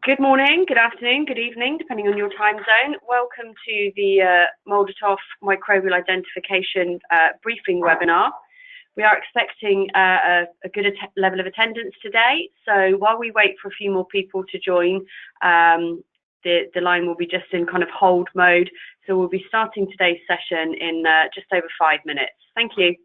Good morning, good afternoon, good evening, depending on your time zone. Welcome to the MALDI-ToF Microbial Identification briefing webinar. We are expecting a good level of attendance today. So while we wait for a few more people to join, the line will be just in kind of hold mode. So we'll be starting today's session in just over 5 minutes. Thank you.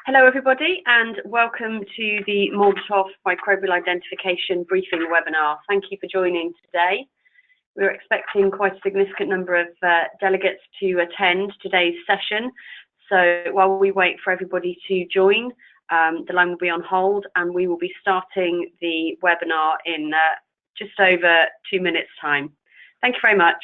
Hello everybody and welcome to the MALDI-ToF Microbial Identification briefing webinar. Thank you for joining today. We're expecting quite a significant number of delegates to attend today's session. So while we wait for everybody to join, the line will be on hold and we will be starting the webinar in just over 2 minutes time. Thank you very much.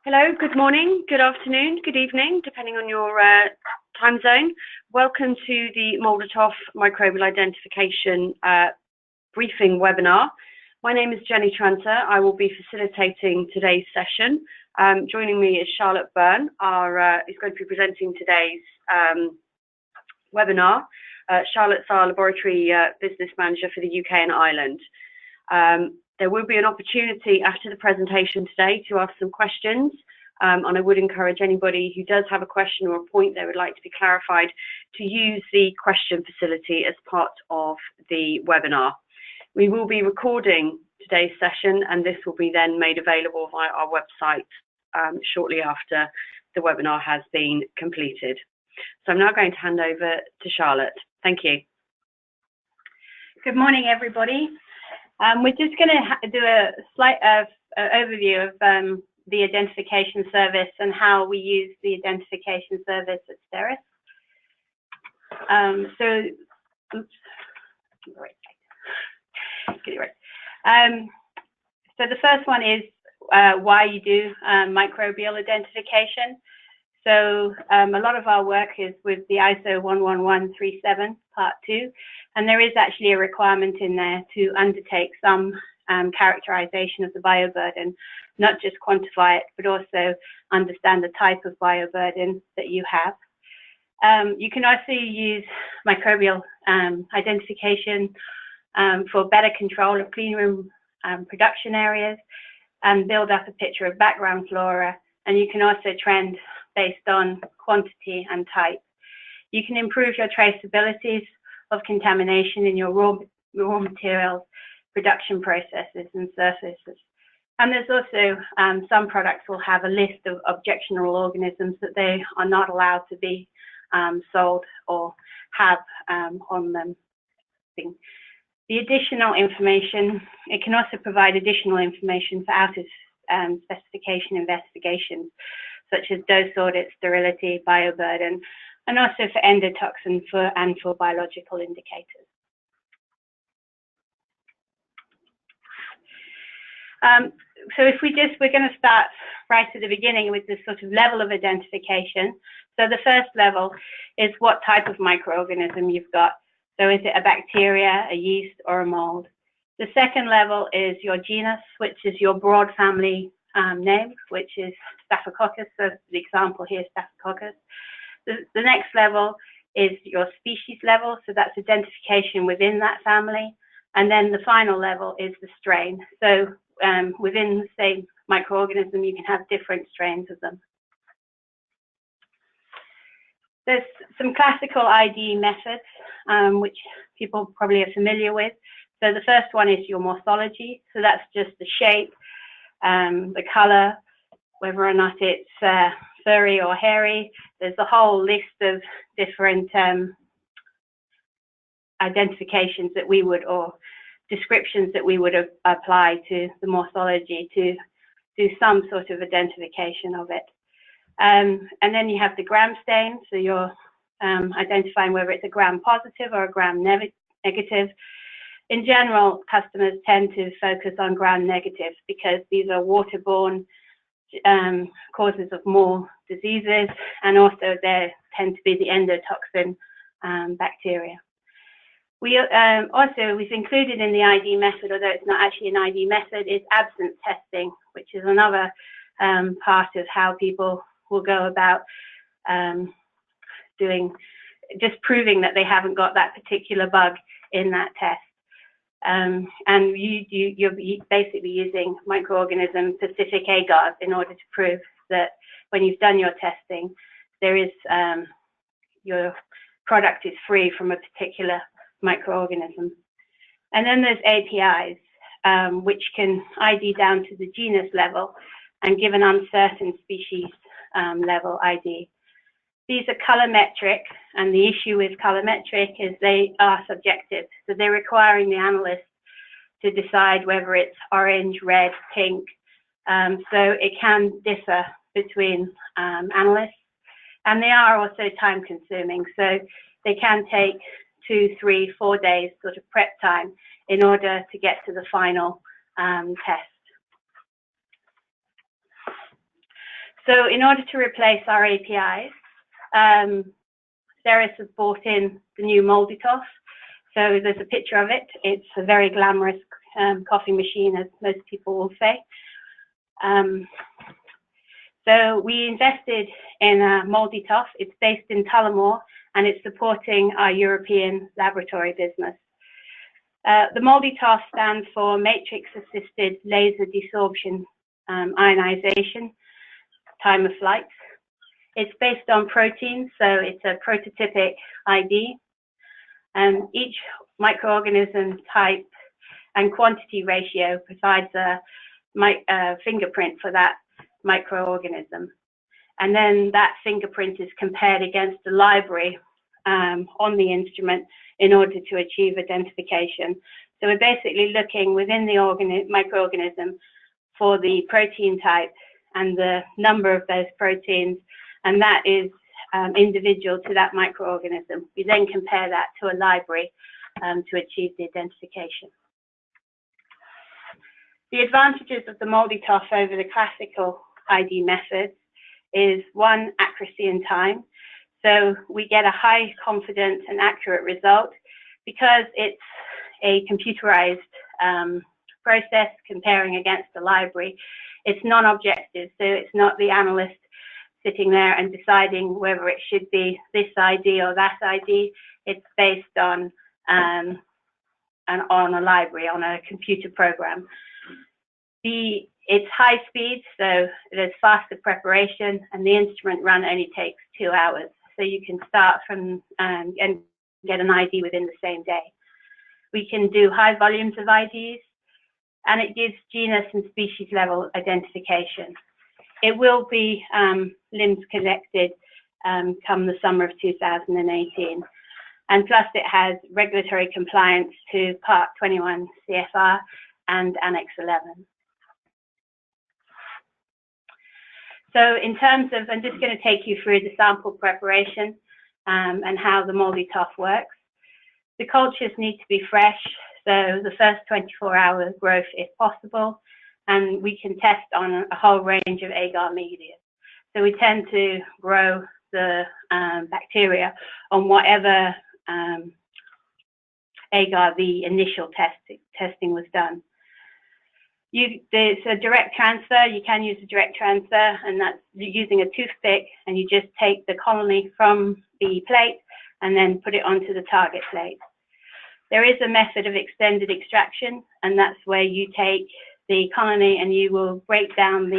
Hello, good morning, good afternoon, good evening, depending on your time zone. Welcome to the MALDI-ToF Microbial Identification briefing webinar. My name is Jenny Tranter. I will be facilitating today's session. Joining me is Charlotte Byrne, who's going to be presenting today's webinar. Charlotte's our laboratory business manager for the UK and Ireland. There will be an opportunity after the presentation today to ask some questions, and I would encourage anybody who does have a question or a point they would like to be clarified to use the question facility as part of the webinar. We will be recording today's session, and this will be then made available via our website shortly after the webinar has been completed. So I'm now going to hand over to Charlotte. Thank you. Good morning, everybody. We're just going to do a slight overview of the identification service and how we use the identification service at STERIS. So the first one is why you do microbial identification. So a lot of our work is with the ISO 11137 Part 2, and there is actually a requirement in there to undertake some characterization of the bioburden, not just quantify it, but also understand the type of bioburden that you have. You can also use microbial identification for better control of clean room production areas and build up a picture of background flora, and you can also trend based on quantity and type. You can improve your traceabilities of contamination in your raw materials, production processes and surfaces. And there's also some products will have a list of objectionable organisms that they are not allowed to be sold or have on them. The additional information, it can also provide additional information for out of specification investigations, such as dose audit, sterility, bioburden, and also for endotoxin and for biological indicators. So if we're going to start right at the beginning with this sort of level of identification. So the first level is what type of microorganism you've got. So is it a bacteria, a yeast, or a mold? The second level is your genus, which is your broad family name, which is Staphylococcus. So the example here is Staphylococcus. The next level is your species level, so that's identification within that family. And then the final level is the strain. So within the same microorganism, you can have different strains of them. There's some classical ID methods, which people probably are familiar with. So the first one is your morphology. So that's just the shape, the color, whether or not it's furry or hairy. There's a whole list of different identifications that we would, or descriptions that we would apply to the morphology to do some sort of identification of it. And then you have the gram stain, so you're identifying whether it's a gram positive or a gram negative. In general, customers tend to focus on gram negative because these are waterborne causes of more diseases, and also there tend to be the endotoxin bacteria. We've included in the ID method, although it's not actually an ID method, is absence testing, which is another part of how people will go about just proving that they haven't got that particular bug in that test. And you're basically using microorganism specific agars in order to prove that when you've done your testing, there is your product is free from a particular microorganism. And then there's APIs, which can ID down to the genus level and give an uncertain species level ID. These are colorimetric, and the issue with colorimetric is they are subjective. So they're requiring the analyst to decide whether it's orange, red, pink. So it can differ between analysts, and they are also time consuming. So they can take 2, 3, 4 days sort of prep time in order to get to the final test. So in order to replace our APIs, STERIS has brought in the new MALDI-ToF. So there's a picture of it. It's a very glamorous coffee machine, as most people will say. So we invested in MALDI-ToF. It's based in Tullamore, and it's supporting our European laboratory business. The MALDI-ToF stands for Matrix-Assisted Laser Desorption Ionization, Time of Flight. It's based on proteins, so it's a prototypic ID. And each microorganism type and quantity ratio provides a fingerprint for that microorganism. And then that fingerprint is compared against the library on the instrument in order to achieve identification. So we're basically looking within the microorganism for the protein type and the number of those proteins, and that is individual to that microorganism. We then compare that to a library to achieve the identification. The advantages of the MALDI-ToF over the classical ID methods is, one, accuracy and time. So we get a high confidence and accurate result because it's a computerized process comparing against the library. It's non-objective, so it's not the analyst sitting there and deciding whether it should be this ID or that ID. It's based on a library, on a computer program. It's high speed, so there's faster preparation, and the instrument run only takes 2 hours. So you can start from and get an ID within the same day. We can do high volumes of IDs, and it gives genus and species level identification. It will be limbs collected come the summer of 2018. And plus it has regulatory compliance to Part 21 CFR and Annex 11. So in terms of, I'm just going to take you through the sample preparation and how the MALDI-ToF works. The cultures need to be fresh, so the first 24-hour growth if possible, and we can test on a whole range of agar media. So we tend to grow the bacteria on whatever agar the initial testing was done. There's a direct transfer. You can use a direct transfer, and that's using a toothpick, and you just take the colony from the plate and then put it onto the target plate. There is a method of extended extraction, and that's where you take the colony and you will break down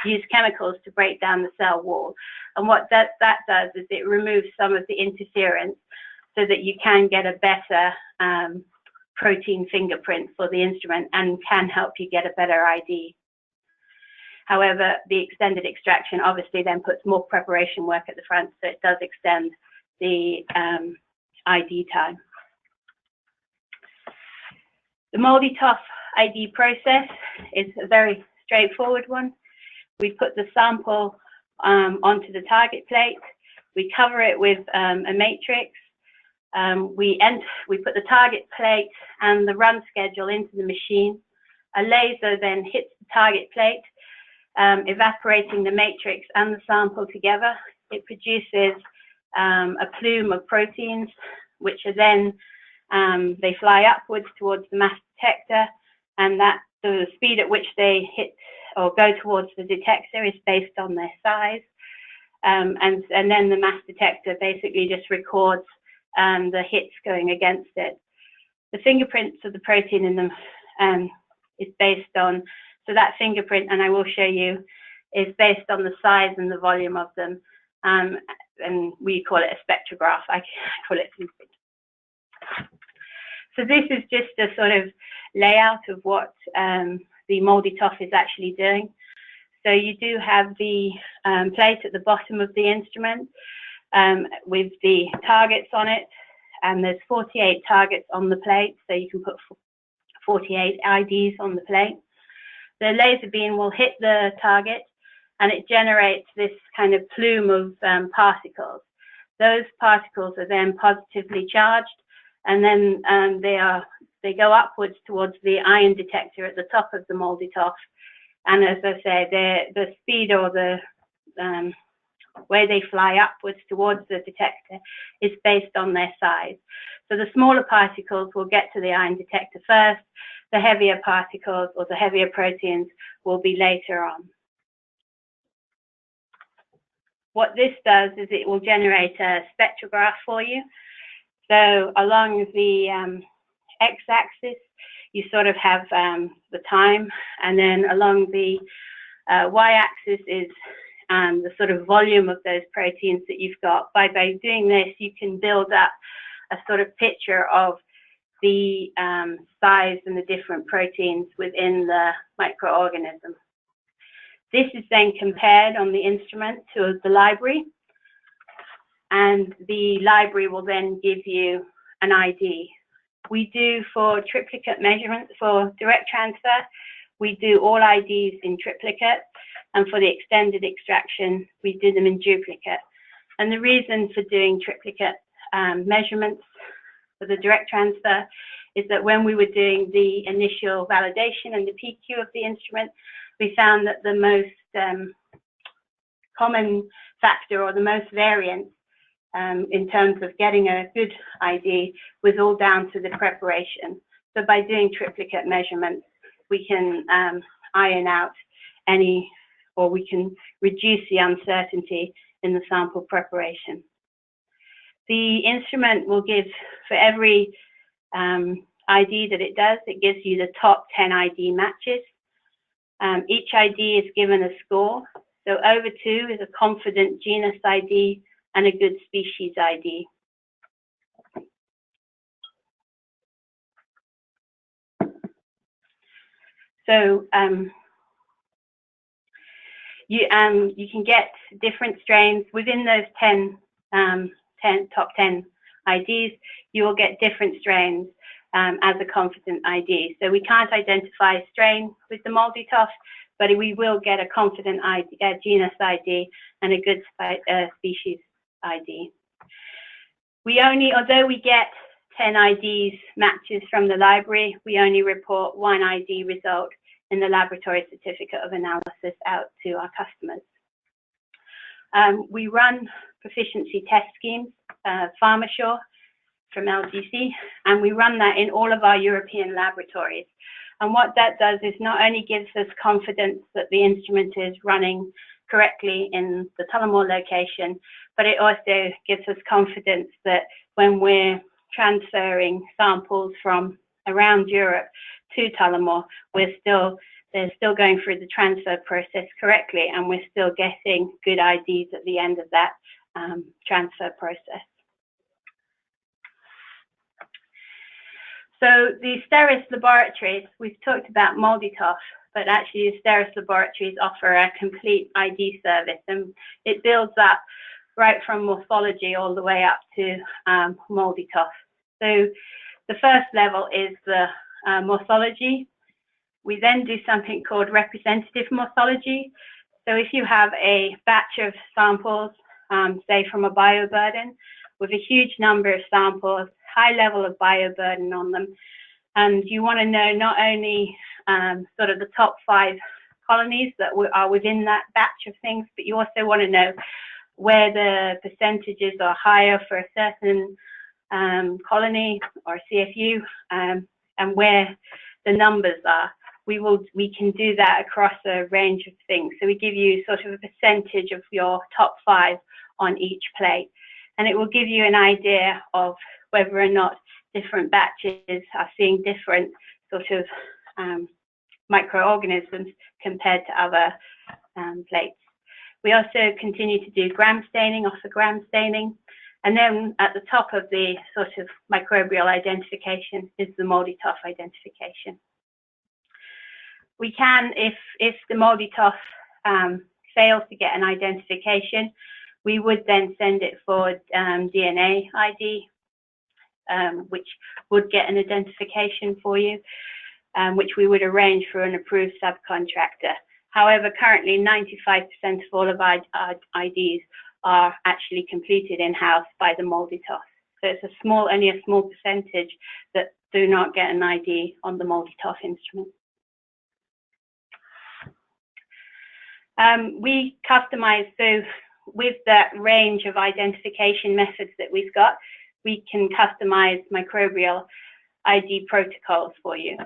use chemicals to break down the cell wall. And what that does is it removes some of the interference so that you can get a better protein fingerprint for the instrument and can help you get a better ID. However, the extended extraction obviously then puts more preparation work at the front, so it does extend the ID time. The MALDI-ToF ID process is a very straightforward one. We put the sample onto the target plate. We cover it with a matrix. We put the target plate and the run schedule into the machine. A laser then hits the target plate, evaporating the matrix and the sample together. It produces a plume of proteins, which are then, they fly upwards towards the mass detector, and that the speed at which they hit or go towards the detector is based on their size. And then the mass detector basically just records the hits going against it. The fingerprints of the protein in them is based on, so that fingerprint, and I will show you, is based on the size and the volume of them. And we call it a spectrograph. I call it fingerprint. So this is just a sort of layout of what the MALDI-ToF is actually doing. So you do have the plate at the bottom of the instrument with the targets on it, and there's 48 targets on the plate, so you can put 48 IDs on the plate. The laser beam will hit the target, and it generates this kind of plume of particles. Those particles are then positively charged, and then they go upwards towards the ion detector at the top of the MALDI-ToF. And as I say, the speed or the where they fly upwards towards the detector is based on their size. So the smaller particles will get to the ion detector first, the heavier particles or the heavier proteins will be later on. What this does is it will generate a spectrograph for you. So along the x-axis, you sort of have the time, and then along the y-axis is the sort of volume of those proteins that you've got. By doing this, you can build up a sort of picture of the size and the different proteins within the microorganism. This is then compared on the instrument to the library, and the library will then give you an ID. We do for triplicate measurements for direct transfer, we do all IDs in triplicate, and for the extended extraction, we do them in duplicate. And the reason for doing triplicate measurements for the direct transfer is that when we were doing the initial validation and the PQ of the instrument, we found that the most common factor or the most variance in terms of getting a good ID was all down to the preparation. So by doing triplicate measurements, we can iron out any, or we can reduce the uncertainty in the sample preparation. The instrument will give, for every ID that it does, it gives you the top 10 ID matches. Each ID is given a score. So over 2 is a confident genus ID and a good species ID. So you can get different strains within those top 10 IDs. You will get different strains as a confident ID. So we can't identify a strain with the MALDI-ToF, but we will get a confident ID, genus ID and a good species ID. We only, although we get 10 IDs matches from the library, we only report 1 ID result in the laboratory certificate of analysis out to our customers. We run proficiency test schemes, PharmaSure from LGC, and we run that in all of our European laboratories. And what that does is not only gives us confidence that the instrument is running correctly in the Tullamore location, but it also gives us confidence that when we're transferring samples from around Europe to Tullamore, they're still going through the transfer process correctly, and we're still getting good IDs at the end of that transfer process. So the STERIS laboratories, we've talked about MALDI-ToF, but actually the STERIS laboratories offer a complete ID service, and it builds up right from morphology all the way up to MALDI-ToF. So the first level is the morphology. We then do something called representative morphology. So if you have a batch of samples, say from a bioburden, with a huge number of samples, high level of bioburden on them, and you want to know not only sort of the top 5 colonies that are within that batch of things, but you also want to know where the percentages are higher for a certain colony or CFU, and where the numbers are. We can do that across a range of things. So we give you sort of a percentage of your top 5 on each plate, and it will give you an idea of whether or not different batches are seeing different sort of microorganisms compared to other plates. We also continue to do gram staining, offer gram staining, and then at the top of the sort of microbial identification is the MALDI-ToF identification. We can, if the MALDI-ToF fails to get an identification, we would then send it for DNA ID, which would get an identification for you, which we would arrange for an approved subcontractor. However, currently 95% of all of our IDs are actually completed in-house by the MALDI-ToF. So it's only a small percentage that do not get an ID on the MALDI-ToF instrument. We customize, so with that range of identification methods that we've got, we can customize microbial ID protocols for you.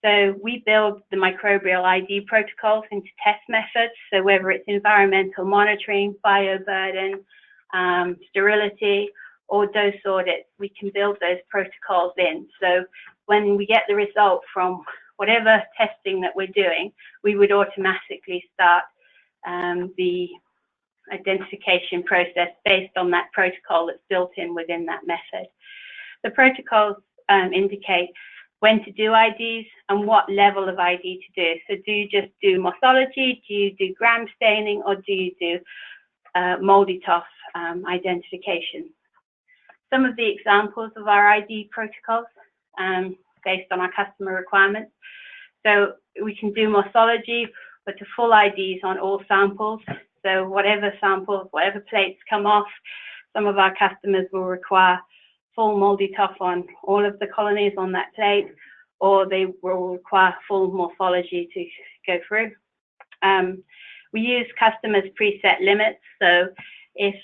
So we build the microbial ID protocols into test methods. So whether it's environmental monitoring, bioburden, sterility, or dose audits, we can build those protocols in. So when we get the result from whatever testing that we're doing, we would automatically start the identification process based on that protocol that's built in within that method. The protocols indicate when to do IDs and what level of ID to do. So do you just do morphology, do you do gram staining, or do you do MALDI-ToF identification? Some of the examples of our ID protocols based on our customer requirements. So we can do morphology, but to full IDs on all samples. So whatever samples, whatever plates come off, some of our customers will require full MALDI-ToF on all of the colonies on that plate, or they will require full morphology to go through. We use customers' preset limits. So if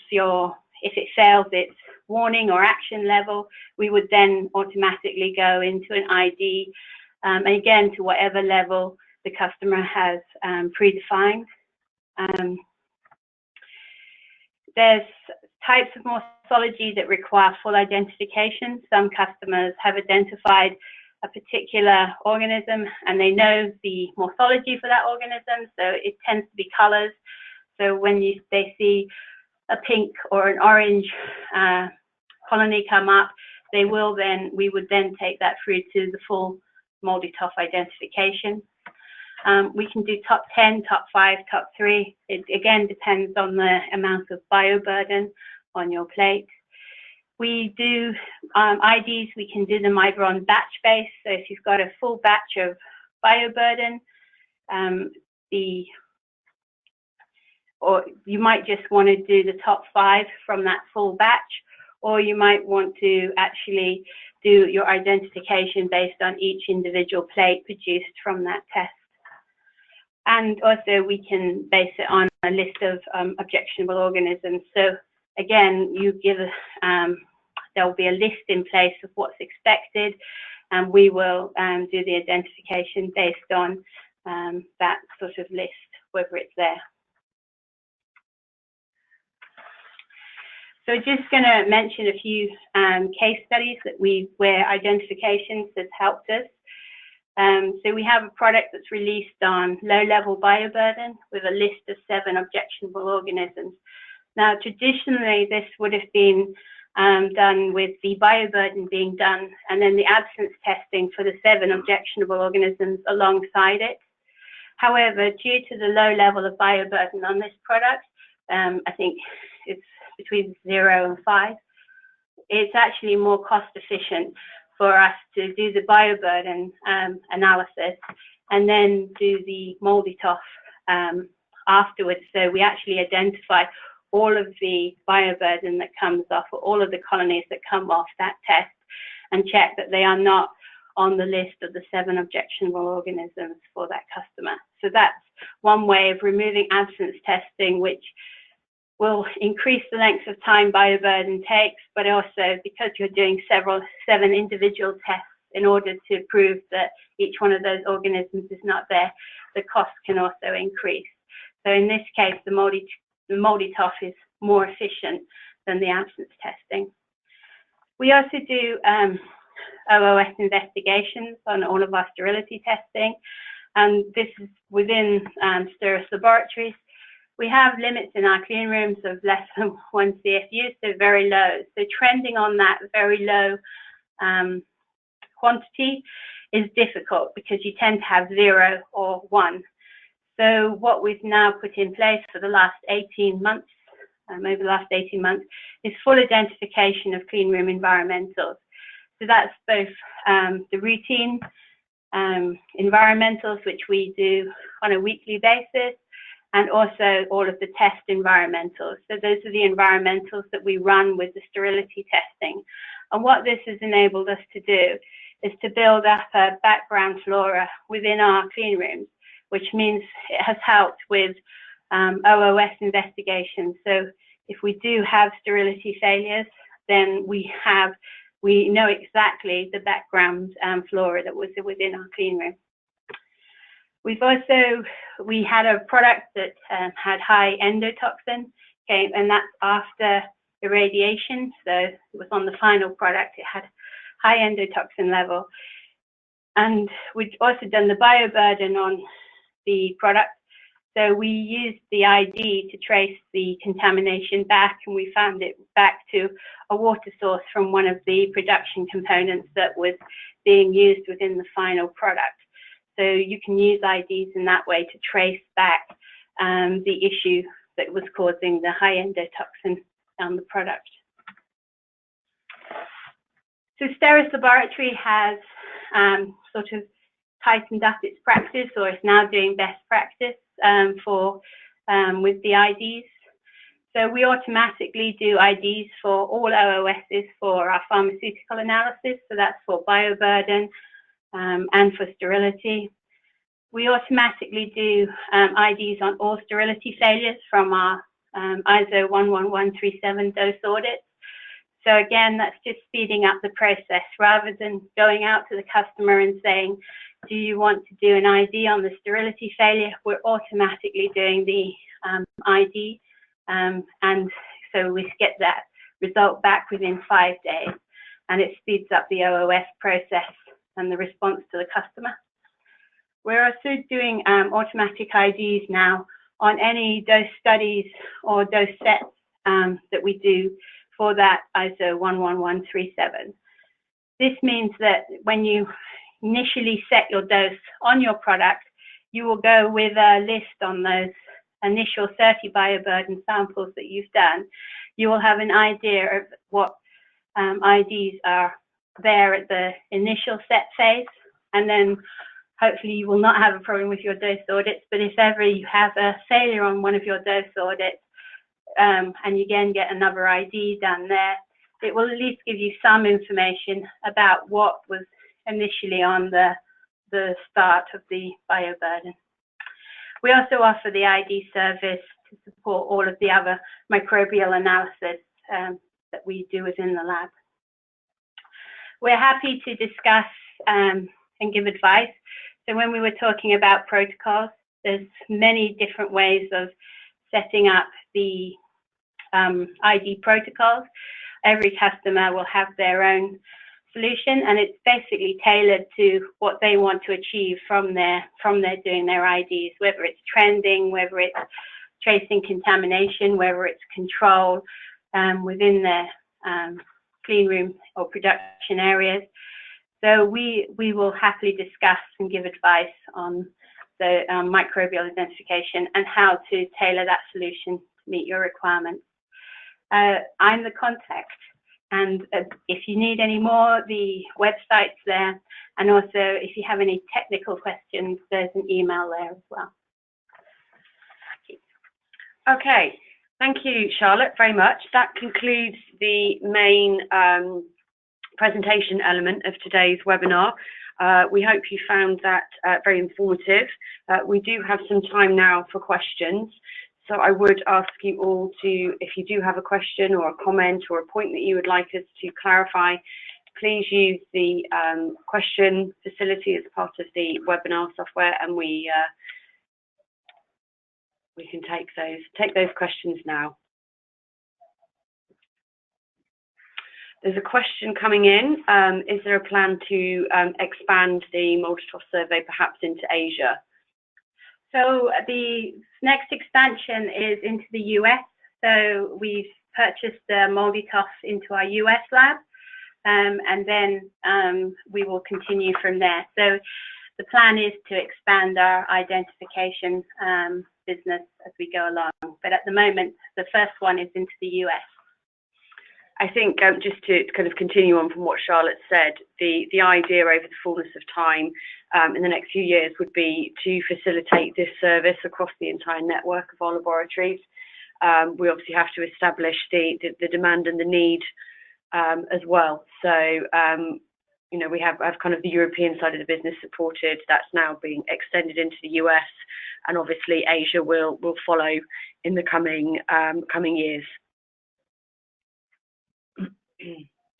it fails its warning or action level, we would then automatically go into an ID, and again, to whatever level the customer has predefined. There's types of morphology that require full identification. Some customers have identified a particular organism and they know the morphology for that organism, so it tends to be colors. So when they see a pink or an orange colony come up, we would then take that through to the full MALDI-ToF identification. We can do top 10, top 5, top 3. It again depends on the amount of bioburden on your plate. We do IDs, we can do them either on batch base. So if you've got a full batch of bioburden, or you might just want to do the top 5 from that full batch, or you might want to actually do your identification based on each individual plate produced from that test. And also we can base it on a list of objectionable organisms. So again, there'll be a list in place of what's expected, and we will do the identification based on that sort of list, whether it's there. So just going to mention a few case studies where identifications has helped us. So we have a product that's released on low-level bioburden with a list of 7 objectionable organisms. Now, traditionally, this would have been done with the bioburden being done and then the absence testing for the 7 objectionable organisms alongside it. However, due to the low level of bioburden on this product, I think it's between 0 and 5, it's actually more cost efficient for us to do the bioburden analysis and then do the MALDI-ToF afterwards. So we actually identify all of the bioburden that comes off, or all of the colonies that come off that test, and check that they are not on the list of the 7 objectionable organisms for that customer. So that's one way of removing absence testing, which will increase the length of time bioburden takes, but also because you're doing 7 individual tests in order to prove that each one of those organisms is not there, the cost can also increase. So in this case, the MALDI-ToF is more efficient than the absence testing. We also do OOS investigations on all of our sterility testing, and this is within STERIS laboratories. We have limits in our clean rooms of less than 1 CFU, so very low. So trending on that very low quantity is difficult because you tend to have 0 or 1. So what we've now put in place for the last 18 months, over the last 18 months, is full identification of clean room environmentals. So that's both the routine environmentals, which we do on a weekly basis, and also all of the test environmentals. So those are the environmentals that we run with the sterility testing. And what this has enabled us to do is to build up a background flora within our clean rooms, which means it has helped with OOS investigations. So if we do have sterility failures, then we know exactly the background flora that was within our clean room. We had a product that had high endotoxin, okay, and that's after irradiation. So it was on the final product. It had high endotoxin level. And we'd also done the bioburden on the product. So we used the ID to trace the contamination back, and we found it back to a water source from one of the production components that was being used within the final product. So you can use IDs in that way to trace back the issue that was causing the high endotoxin on the product. So STERIS Laboratory has sort of tightened up its practice, or is now doing best practice with the IDs. So we automatically do IDs for all OOSs for our pharmaceutical analysis. So that's for bioburden and for sterility. We automatically do IDs on all sterility failures from our ISO 11137 dose audits. So again, that's just speeding up the process rather than going out to the customer and saying, do you want to do an ID on the sterility failure? We're automatically doing the ID, and so we get that result back within 5 days, and it speeds up the OOS process and the response to the customer. We're also doing automatic IDs now on any dose studies or dose sets that we do for that ISO 11137. This means that when you initially set your dose on your product, you will go with a list on those initial 30 bioburden samples that you've done. You will have an idea of what IDs are there at the initial set phase, and then hopefully you will not have a problem with your dose audits. But if ever you have a failure on one of your dose audits, and you again get another ID done there, it will at least give you some information about what was initially on the start of the bioburden. We also offer the ID service to support all of the other microbial analysis that we do within the lab. We're happy to discuss and give advice. So when we were talking about protocols, there's many different ways of setting up the ID protocols. Every customer will have their own solution, and it's basically tailored to what they want to achieve from their doing their IDs, whether it's trending, whether it's tracing contamination, whether it's control within their clean room or production areas. So we will happily discuss and give advice on the microbial identification and how to tailor that solution to meet your requirements. I'm the contact, and if you need any more, the website's there, and also if you have any technical questions, there's an email there as well. Okay, thank you, Charlotte, very much. That concludes the main presentation element of today's webinar. We hope you found that very informative. We do have some time now for questions. So I would ask you all to, if you do have a question or a comment or a point that you would like us to clarify, please use the question facility as part of the webinar software, and we can take those questions now. There's a question coming in. Is there a plan to expand the MALDI-ToF survey perhaps into Asia? So the next expansion is into the US. So we've purchased the MALDI-ToF into our US lab, and then we will continue from there. So the plan is to expand our identification business as we go along. But at the moment, the first one is into the US. I think just to kind of continue on from what Charlotte said, the idea over the fullness of time in the next few years would be to facilitate this service across the entire network of our laboratories. We obviously have to establish the demand and the need as well. So, you know, we have kind of the European side of the business supported. That's now being extended into the US. and obviously Asia will follow in the coming years.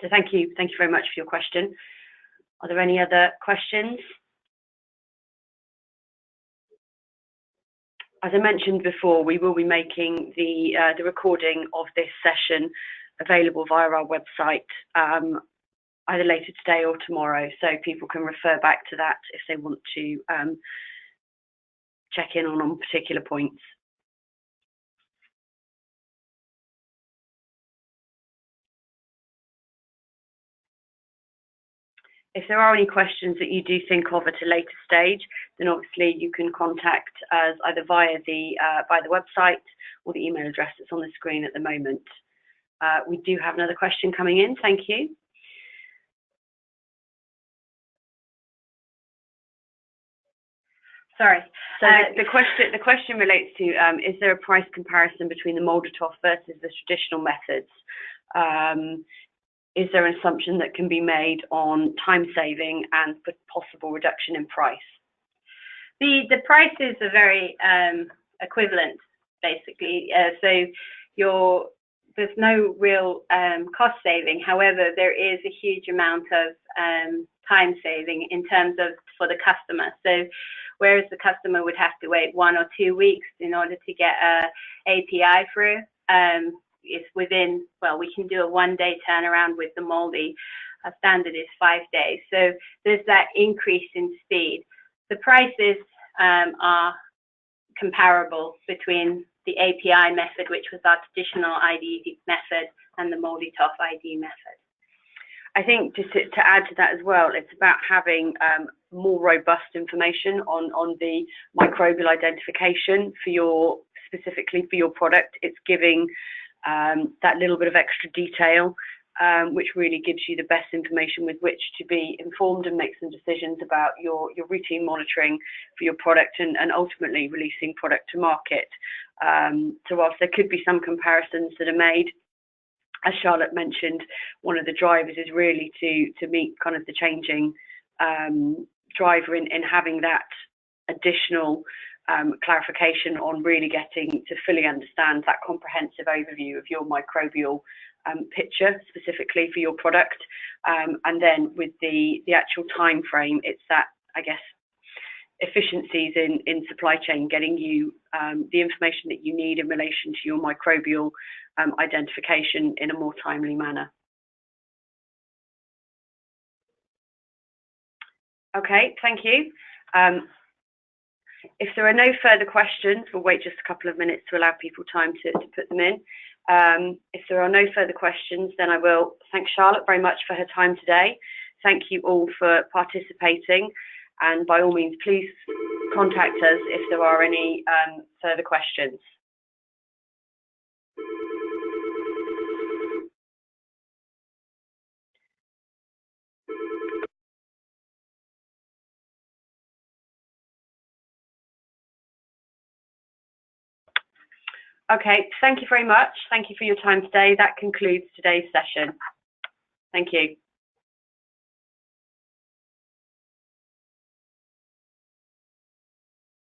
So thank you very much for your question. Are there any other questions? As I mentioned before, we will be making the recording of this session available via our website either later today or tomorrow, so people can refer back to that if they want to check in on particular points. If there are any questions that you do think of at a later stage, then obviously you can contact us either via the website or the email address that's on the screen at the moment. We do have another question coming in. Thank you. Sorry. So the question relates to, is there a price comparison between the MALDI-ToF versus the traditional methods? Is there an assumption that can be made on time saving and possible reduction in price? The prices are very equivalent, basically. So there's no real cost saving. However, there is a huge amount of time saving in terms of for the customer. So whereas the customer would have to wait 1 or 2 weeks in order to get a API through, it's within, well, we can do a 1-day turnaround with the MALDI. Our standard is 5 days. So there's that increase in speed. The prices are comparable between the API method, which was our traditional ID method, and the MALDI-ToF ID method. I think just to add to that as well, it's about having more robust information on the microbial identification specifically for your product. It's giving that little bit of extra detail, which really gives you the best information with which to be informed and make some decisions about your routine monitoring for your product and ultimately releasing product to market. So whilst there could be some comparisons that are made, as Charlotte mentioned, one of the drivers is really to meet kind of the changing driver in having that additional clarification on really getting to fully understand that comprehensive overview of your microbial picture specifically for your product, and then with the actual time frame, it's that, I guess, efficiencies in supply chain, getting you the information that you need in relation to your microbial identification in a more timely manner. Okay, thank you. If there are no further questions, we'll wait just a couple of minutes to allow people time to put them in. If there are no further questions, then I will thank Charlotte very much for her time today. Thank you all for participating, and by all means, please contact us if there are any further questions. Okay, thank you very much. Thank you for your time today. That concludes today's session. Thank you.